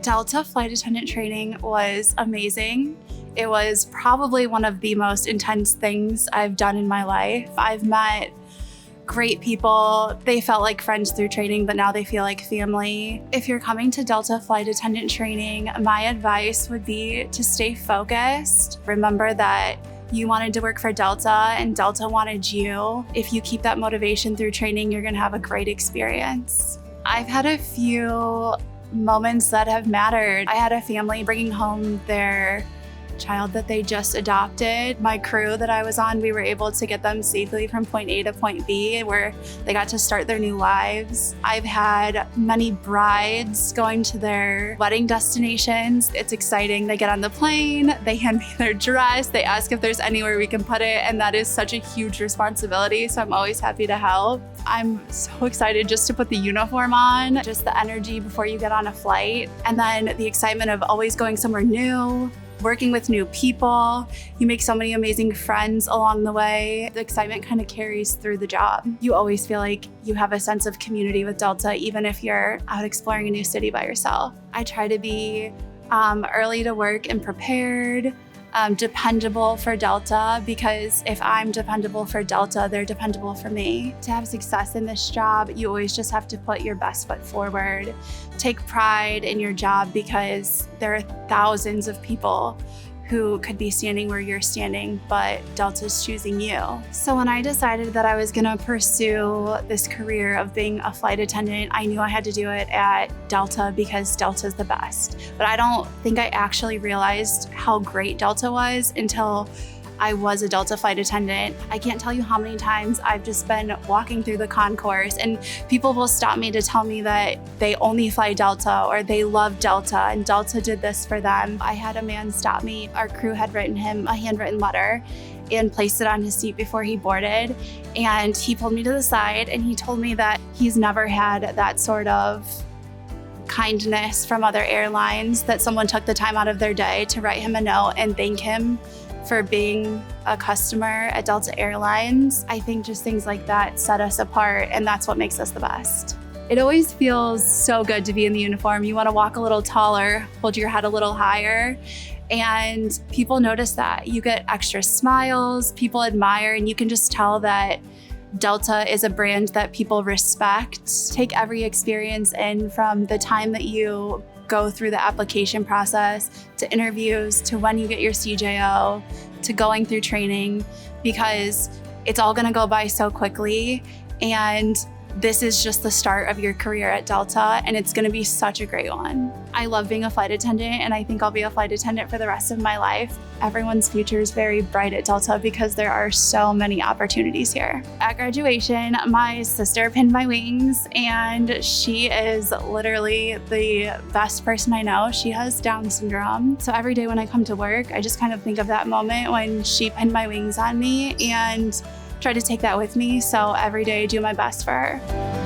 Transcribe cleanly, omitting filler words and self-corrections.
Delta Flight Attendant training was amazing. It was probably one of the most intense things I've done in my life. I've met great people. They felt like friends through training, but now they feel like family. If you're coming to Delta Flight Attendant training, my advice would be to stay focused. Remember that you wanted to work for Delta and Delta wanted you. If you keep that motivation through training, you're gonna have a great experience. I've had a few moments that have mattered. I had a family bringing home their child that they just adopted. My crew that I was on, we were able to get them safely from point A to point B, where they got to start their new lives. I've had many brides going to their wedding destinations. It's exciting. They get on the plane, they hand me their dress, they ask if there's anywhere we can put it, and that is such a huge responsibility, so I'm always happy to help. I'm so excited just to put the uniform on, just the energy before you get on a flight, and then the excitement of always going somewhere new, working with new people. You make so many amazing friends along the way. The excitement kind of carries through the job. You always feel like you have a sense of community with Delta, even if you're out exploring a new city by yourself. I try to be early to work and prepared, dependable for Delta, because if I'm dependable for Delta, they're dependable for me. To have success in this job, you always just have to put your best foot forward. Take pride in your job, because there are thousands of people who could be standing where you're standing, but Delta's choosing you. So when I decided that I was gonna pursue this career of being a flight attendant, I knew I had to do it at Delta because Delta's the best. But I don't think I actually realized how great Delta was until I was a Delta flight attendant. I can't tell you how many times I've just been walking through the concourse and people will stop me to tell me that they only fly Delta or they love Delta and Delta did this for them. I had a man stop me. Our crew had written him a handwritten letter and placed it on his seat before he boarded. And he pulled me to the side and he told me that he's never had that sort of kindness from other airlines, that someone took the time out of their day to write him a note and thank him for being a customer at Delta Airlines. I think just things like that set us apart, and that's what makes us the best. It always feels so good to be in the uniform. You want to walk a little taller, hold your head a little higher, and people notice that. You get extra smiles, people admire, and you can just tell that Delta is a brand that people respect. Take every experience in, from the time that you go through the application process, to interviews, to when you get your CJO, to going through training, because it's all gonna go by so quickly. And this is just the start of your career at Delta, and it's gonna be such a great one. I love being a flight attendant, and I think I'll be a flight attendant for the rest of my life. Everyone's future is very bright at Delta because there are so many opportunities here. At graduation, my sister pinned my wings, and she is literally the best person I know. She has Down syndrome. So every day when I come to work, I just kind of think of that moment when she pinned my wings on me and try to take that with me. So every day I do my best for her.